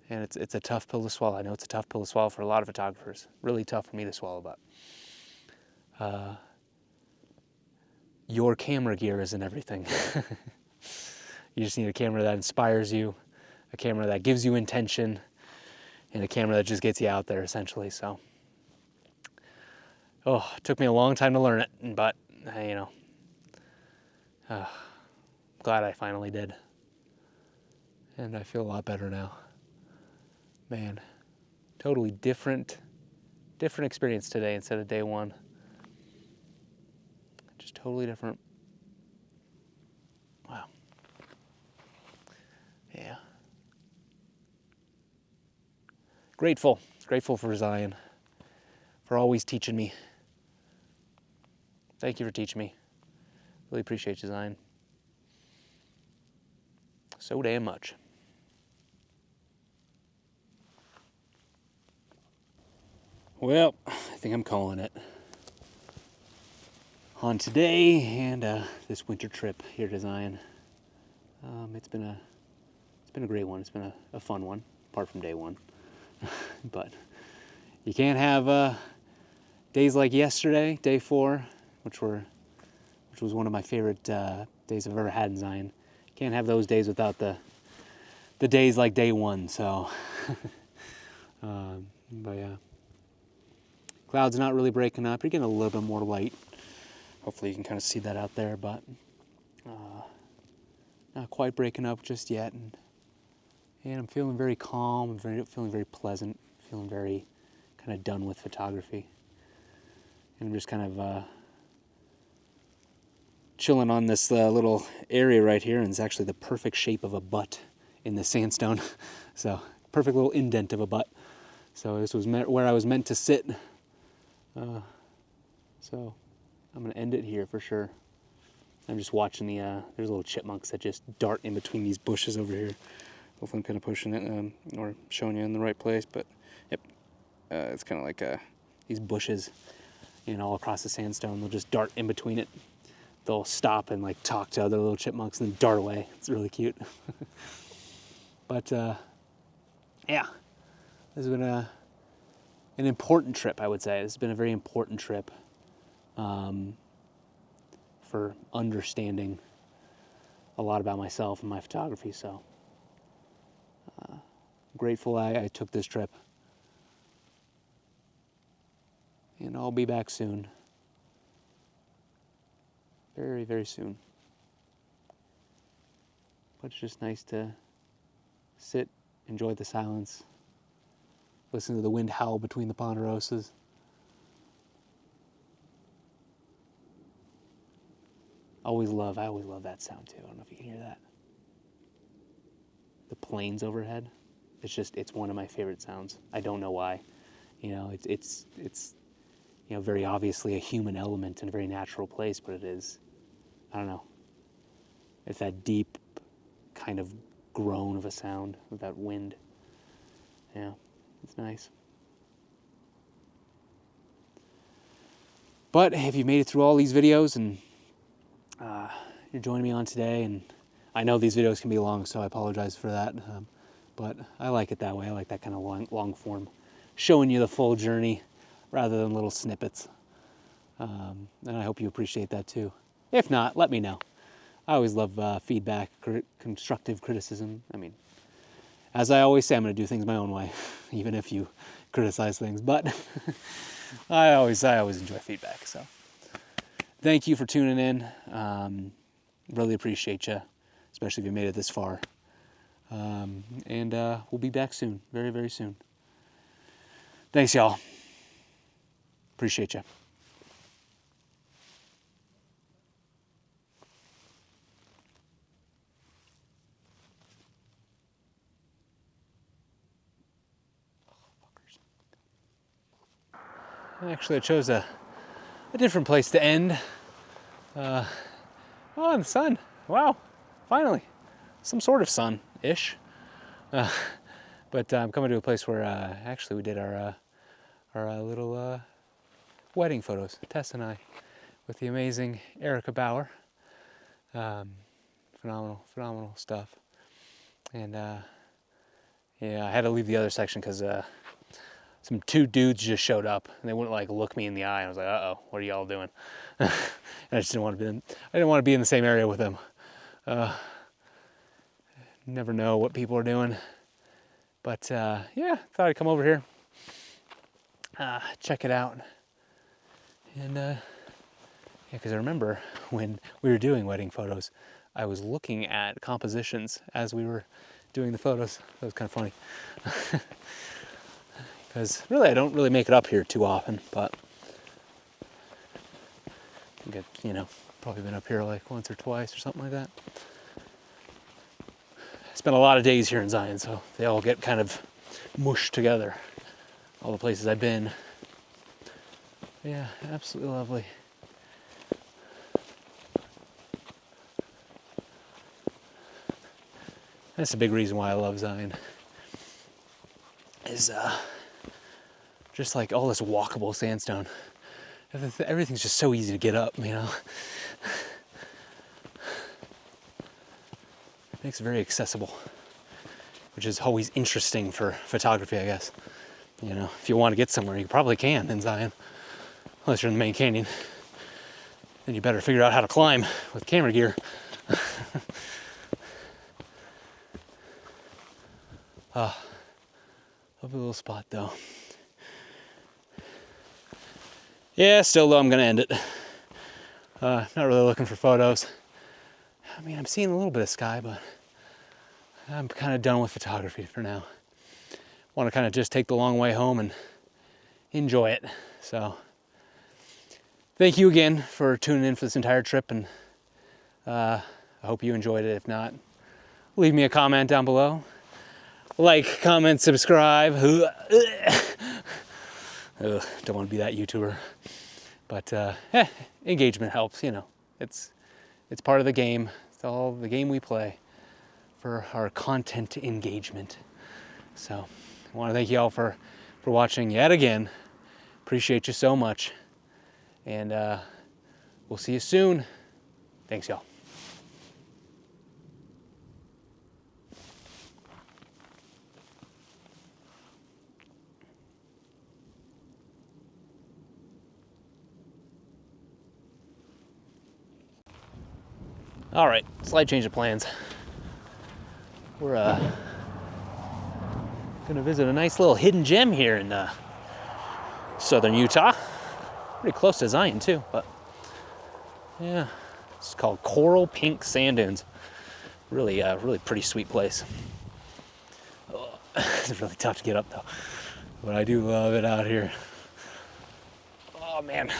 and it's a tough pill to swallow. I know it's a tough pill to swallow for a lot of photographers. Really tough for me to swallow, but your camera gear isn't everything. You just need a camera that inspires you, a camera that gives you intention, and a camera that just gets you out there, essentially. So, oh, it took me a long time to learn it, but, you know, glad I finally did. And I feel a lot better now. Man, totally different experience today instead of day one. Just totally different. Wow. Yeah. Grateful for Zion, for always teaching me. Thank you for teaching me. Really appreciate you, Zion. So damn much. Well, I think I'm calling it on today and this winter trip here to Zion. It's been a great one. It's been a fun one, apart from day one. But you can't have days like yesterday, day 4, which was one of my favorite days I've ever had in Zion. You can't have those days without the days like day 1. So, but yeah, clouds not really breaking up. You're getting a little bit more light. Hopefully you can kind of see that out there, but not quite breaking up just yet. And I'm feeling very calm. I'm feeling very pleasant. Feeling very kind of done with photography. And I'm just kind of chilling on this little area right here, and it's actually the perfect shape of a butt in the sandstone. So perfect little indent of a butt. So this was where I was meant to sit. So I'm gonna end it here for sure. I'm just watching there's little chipmunks that just dart in between these bushes over here. Hopefully I'm kind of pushing it or showing you in the right place, but yep, it's kind of like these bushes, you know, all across the sandstone. They'll just dart in between it. They'll stop and like talk to other little chipmunks and then dart away. It's really cute. But yeah, this has been an important trip, I would say. This has been a very important trip for understanding a lot about myself and my photography. So grateful I took this trip. And I'll be back soon. Very, very soon. But it's just nice to sit, enjoy the silence, listen to the wind howl between the ponderosas. I always love that sound too. I don't know if you can hear that. The planes overhead. It's one of my favorite sounds. I don't know why. You know, it's you know, very obviously a human element in a very natural place, but it is, I don't know. It's that deep kind of groan of a sound with that wind. Yeah, it's nice. But if you made it through all these videos and you're joining me on today, and I know these videos can be long, so I apologize for that. But I like it that way. I like that kind of long form, showing you the full journey rather than little snippets. And I hope you appreciate that too. If not, let me know. I always love feedback, constructive criticism. I mean, as I always say, I'm going to do things my own way, even if you criticize things. But I always enjoy feedback. So thank you for tuning in. Really appreciate you, especially if you made it this far. And we'll be back soon, very, very soon. Thanks, y'all. Appreciate you. Actually, I chose a different place to end. Oh, and the sun. Wow, finally. Some sort of sun-ish. But I'm coming to a place where actually we did our little wedding photos, Tess and I, with the amazing Erica Bauer. Phenomenal stuff. And yeah, I had to leave the other section because some two dudes just showed up and they wouldn't like look me in the eye. I was like, uh-oh, what are y'all doing? And I just didn't want to be in the same area with them. Never know what people are doing. But yeah, thought I'd come over here, check it out. And yeah, because I remember when we were doing wedding photos, I was looking at compositions as we were doing the photos. That was kind of funny. Because really, I don't really make it up here too often, but I get, probably been up here like once or twice or something like that. I spent a lot of days here in Zion, so they all get kind of mushed together. All the places I've been. Yeah, absolutely lovely. That's a big reason why I love Zion. Is just like all this walkable sandstone. Everything's just so easy to get up, It makes it very accessible, which is always interesting for photography, I guess. If you want to get somewhere, you probably can in Zion, unless you're in the main canyon. Then you better figure out how to climb with camera gear. Lovely little spot though. Yeah, still though, I'm gonna end it. Not really looking for photos. I mean, I'm seeing a little bit of sky, but I'm kind of done with photography for now. Want to kind of just take the long way home and enjoy it. So, thank you again for tuning in for this entire trip, and I hope you enjoyed it. If not, leave me a comment down below. Like, comment, subscribe. Don't want to be that YouTuber. But engagement helps, It's part of the game. It's all the game we play for our content engagement. So I want to thank you all for watching yet again. Appreciate you so much. And we'll see you soon. Thanks, y'all. All right, slight change of plans. We're gonna visit a nice little hidden gem here in southern Utah. Pretty close to Zion too, but yeah, it's called Coral Pink Sand Dunes. Really, really pretty sweet place. Oh, it's really tough to get up though, but I do love it out here. Oh man,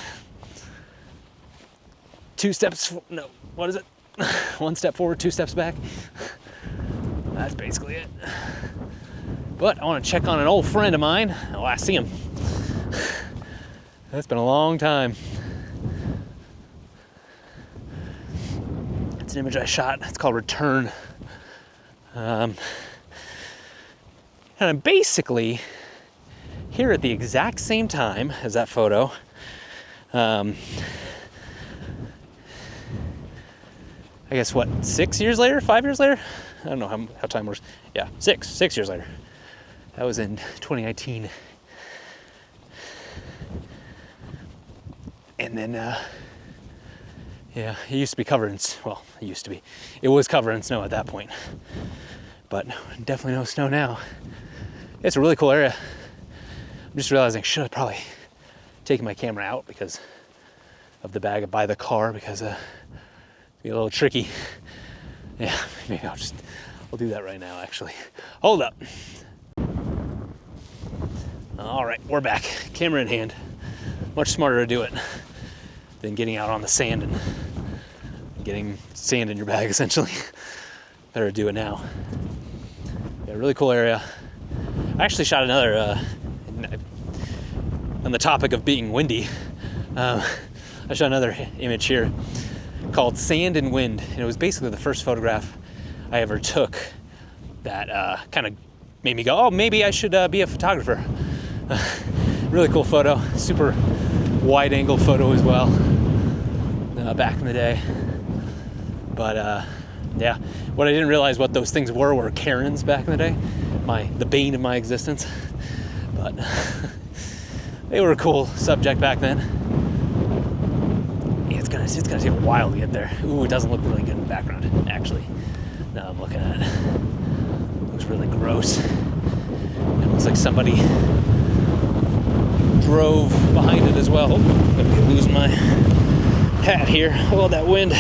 what is it? 1 step forward, 2 steps back. That's basically it. But I want to check on an old friend of mine. Oh, I see him. That's been a long time. It's an image I shot. It's called Return. And I'm basically here at the exact same time as that photo. I guess what, 6 years later, 5 years later? I don't know how time works. Yeah, 6 years later. That was in 2019. And then, Yeah, it used to be covered in, well, it used to be. It was covered in snow at that point, but definitely no snow now. It's a really cool area. I'm just realizing I should have probably taken my camera out because of the bag by the car, because it'd be a little tricky. Yeah, maybe I'll do that right now, actually. Hold up. All right, we're back. Camera in hand. Much smarter to do it than getting out on the sand and getting sand in your bag, essentially. Better to do it now. Yeah, really cool area. I actually shot another, on the topic of being windy, I shot another image here called Sand and Wind. And it was basically the first photograph I ever took that kind of made me go, oh, maybe I should be a photographer. Really cool photo, super wide angle photo as well, back in the day. But yeah, what I didn't realize what those things were Karens back in the day, the bane of my existence. But they were a cool subject back then. Yeah, it's gonna take a while to get there. Ooh, it doesn't look really good in the background, actually. Now I'm looking at it. It looks really gross. It looks like somebody drove behind it as well. Oh, I'm gonna be losing my hat here. Oh, that wind.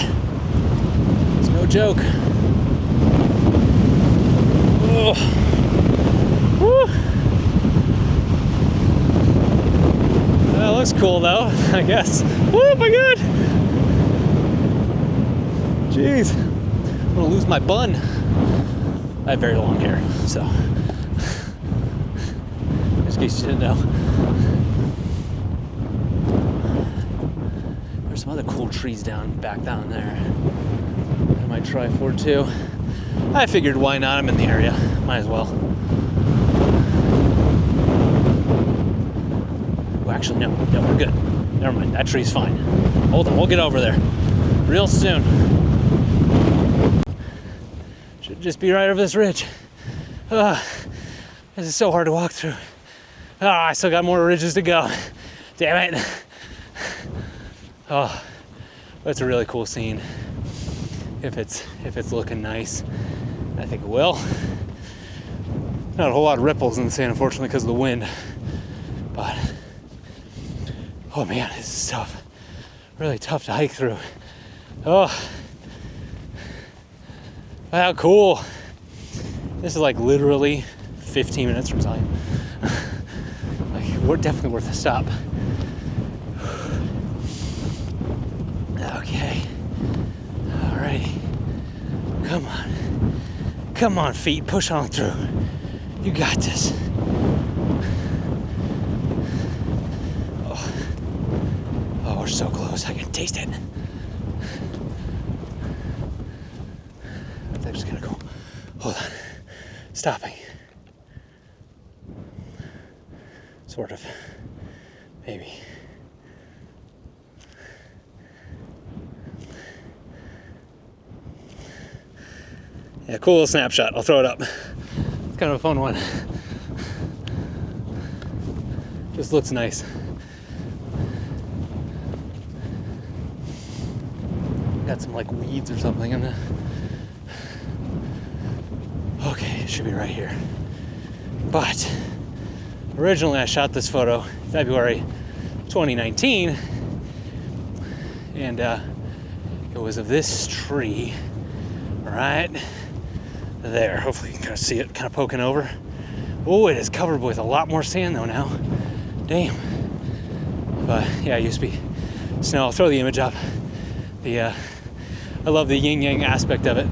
It's no joke. Oh. Woo. That looks cool though, I guess. Oh my god! Jeez. I'm gonna lose my bun. I have very long hair, so just in case you didn't know. There's some other cool trees back down there. I might try for too. I figured why not? I'm in the area. Might as well. Oh, actually, no, we're good. Never mind, that tree's fine. Hold on, we'll get over there real soon. Should just be right over this ridge. This is so hard to walk through. I still got more ridges to go. Damn it. Oh, that's a really cool scene. If it's looking nice, I think it will. Not a whole lot of ripples in the sand, unfortunately, because of the wind. But oh man, this is tough. Really tough to hike through. Oh, wow, cool. This is like literally 15 minutes from Zion. Like, we're definitely worth a stop. Okay. Alrighty. Come on. Come on, feet. Push on through. You got this. Oh, we're so close. I can taste it. That's actually kind of cool. Hold on. Stopping. Sort of. Maybe. Yeah, cool little snapshot. I'll throw it up. It's kind of a fun one. Just looks nice. Got some like weeds or something in there. Okay, it should be right here. But originally I shot this photo February 2019, and it was of this tree right there. Hopefully you can kind of see it kind of poking over. Oh, it is covered with a lot more sand though now. Damn. But yeah, it used to be snow. I'll throw the image up. I love the yin-yang aspect of it.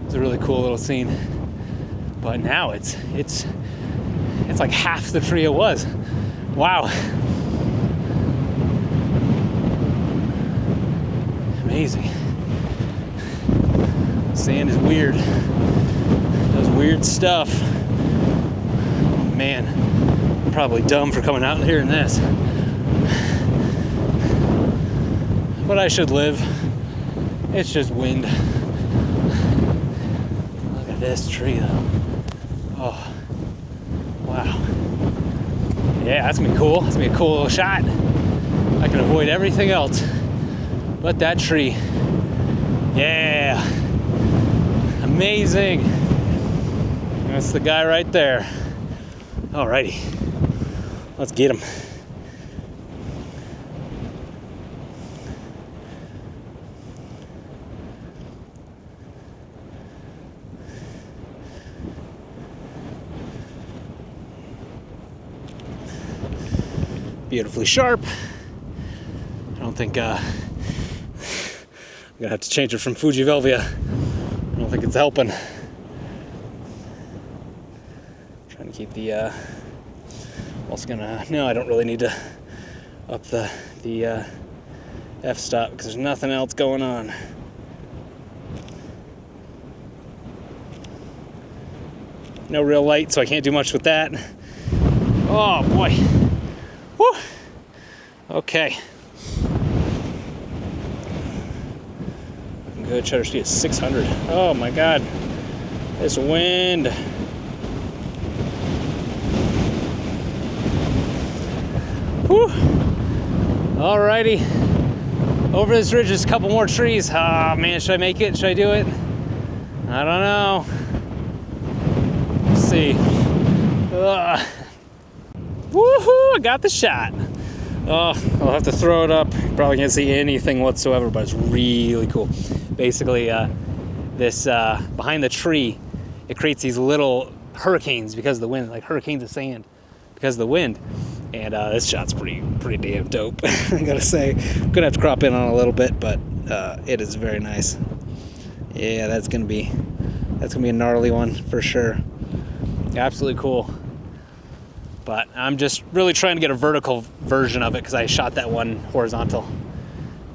It's a really cool little scene. But now it's like half the tree it was. Wow. Amazing. Sand is weird. Does weird stuff. Oh, man, I'm probably dumb for coming out here in this. But I should live. It's just wind. Look at this tree though. Oh, wow. Yeah, that's gonna be cool. That's gonna be a cool little shot. I can avoid everything else. But that tree, yeah, amazing. That's the guy right there. Alrighty, let's get him. Beautifully sharp. I don't think I'm gonna have to change it from Fuji Velvia. I don't think it's helping. Trying to keep the also gonna, no, I don't really need to up the f-stop because there's nothing else going on. No real light, so I can't do much with that. Oh boy. Whew. Okay. Good. Shutter speed is 600. Oh my God. This wind. Whew. Alrighty. Over this ridge, there's a couple more trees. Ah, man, should I make it? Should I do it? I don't know. Let's see. Woohoo! I got the shot. Oh, I'll have to throw it up. Probably can't see anything whatsoever, but it's really cool. Basically, this behind the tree, it creates these little hurricanes because of the wind, like hurricanes of sand because of the wind. And this shot's pretty damn dope. I gotta say, I'm gonna have to crop in on it a little bit, but it is very nice. Yeah, that's gonna be a gnarly one for sure. Absolutely cool. But I'm just really trying to get a vertical version of it because I shot that one horizontal.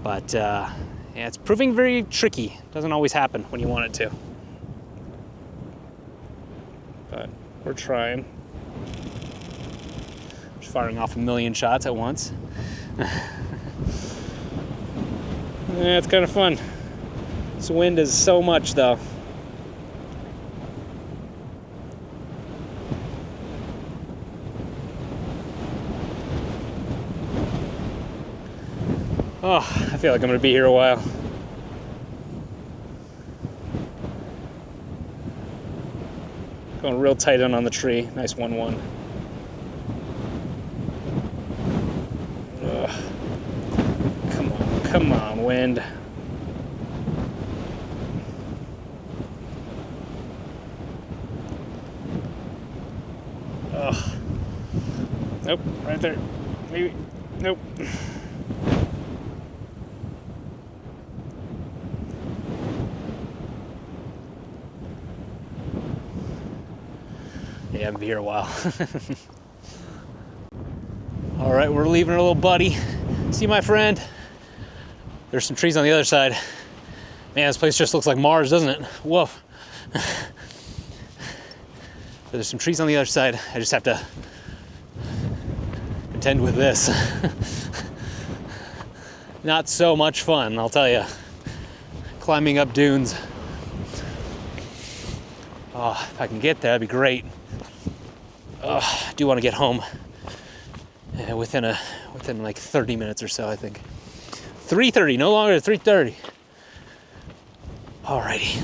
But yeah, it's proving very tricky. Doesn't always happen when you want it to. But we're trying. Just firing off a million shots at once. Yeah, it's kind of fun. This wind is so much though. Oh, I feel like I'm gonna be here a while. Going real tight in on the tree. Nice 1-1. Come on, wind. Oh. Nope, right there. Maybe. Nope. Yeah, I'm gonna be here a while. All right, we're leaving our little buddy. See, my friend? There's some trees on the other side. Man, this place just looks like Mars, doesn't it? Woof. There's some trees on the other side. I just have to contend with this. Not so much fun, I'll tell you. Climbing up dunes. Oh, if I can get there, that'd be great. I do want to get home within like 30 minutes or so, I think. 3:30, no longer 3:30. Alrighty.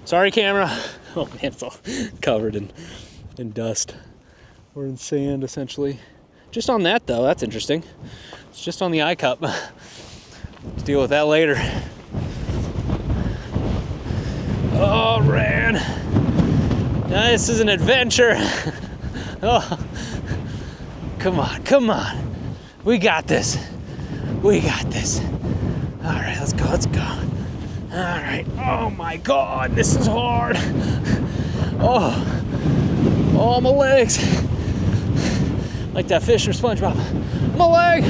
Sorry, camera. Oh man, it's all covered in dust or in sand, essentially. Just on that though, that's interesting. It's just on the eye cup. Let's deal with that later. Oh man. This is an adventure. Oh, come on. We got this. All right, let's go. All right. Oh my God, this is hard. Oh, my legs. Like that fish from SpongeBob. My leg.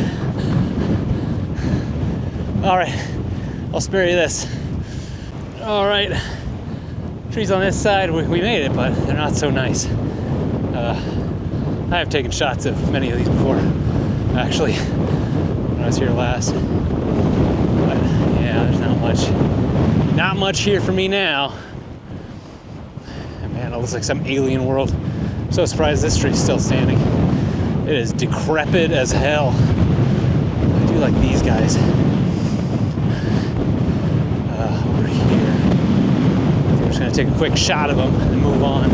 All right, I'll spare you this. All right. Trees on this side, we made it, but they're not so nice. I have taken shots of many of these before, actually, when I was here last. But yeah, there's not much here for me now. Man, it looks like some alien world. I'm so surprised this tree's still standing. It is decrepit as hell. I do like these guys. gonna take a quick shot of them and move on.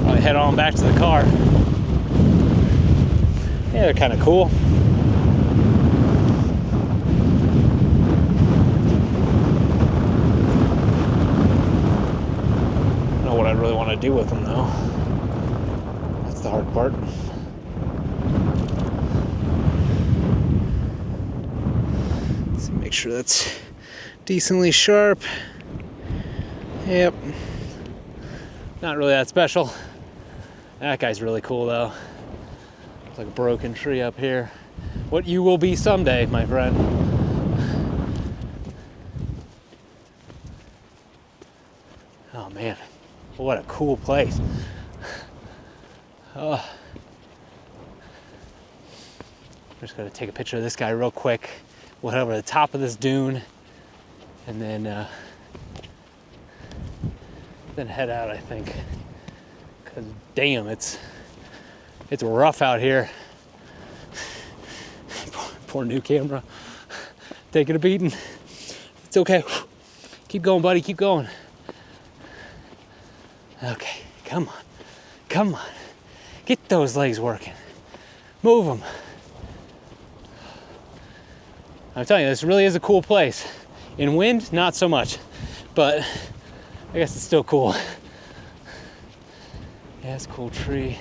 Probably head on back to the car. Yeah, they're kind of cool. I don't know what I really want to do with them though. That's the hard part. Let's make sure that's decently sharp. Yep. Not really that special. That guy's really cool though. Looks like a broken tree up here. What you will be someday, my friend. Oh man, what a cool place. Oh. I'm just gonna take a picture of this guy real quick. We'll head over to the top of this dune and then head out, I think. Cause damn, it's rough out here. Poor new camera, taking a beating. It's okay. Keep going, buddy. Keep going. Okay, come on, come on. Get those legs working. Move them. I'm telling you, this really is a cool place. In wind, not so much, but I guess it's still cool. Yeah, it's a cool tree.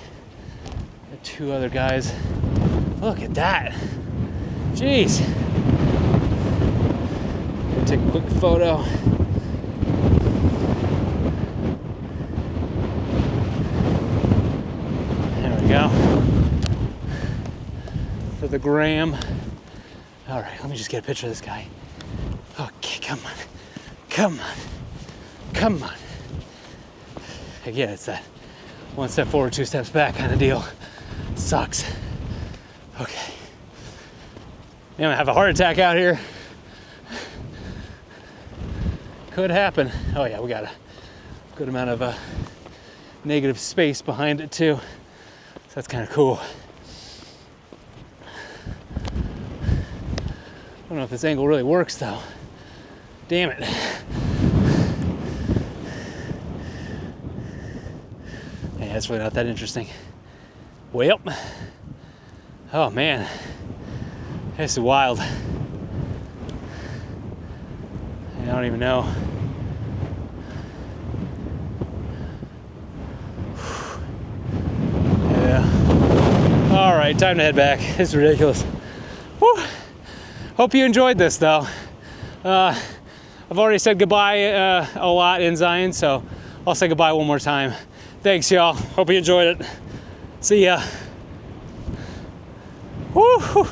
Got two other guys. Look at that. Jeez. Gonna take a quick photo. There we go. For the gram. All right, let me just get a picture of this guy. Okay, come on. Come on. Come on. Again, it's that one step forward, two steps back kind of deal. Sucks. Okay. I'm gonna have a heart attack out here. Could happen. Oh yeah, we got a good amount of negative space behind it too. So that's kind of cool. I don't know if this angle really works though. Damn it. Yeah, it's really not that interesting. Well, oh man, this is wild. I don't even know. Yeah. All right, time to head back. This is ridiculous. Whew. Hope you enjoyed this though. I've already said goodbye a lot in Zion, so I'll say goodbye one more time. Thanks, y'all. Hope you enjoyed it. See ya. Woo!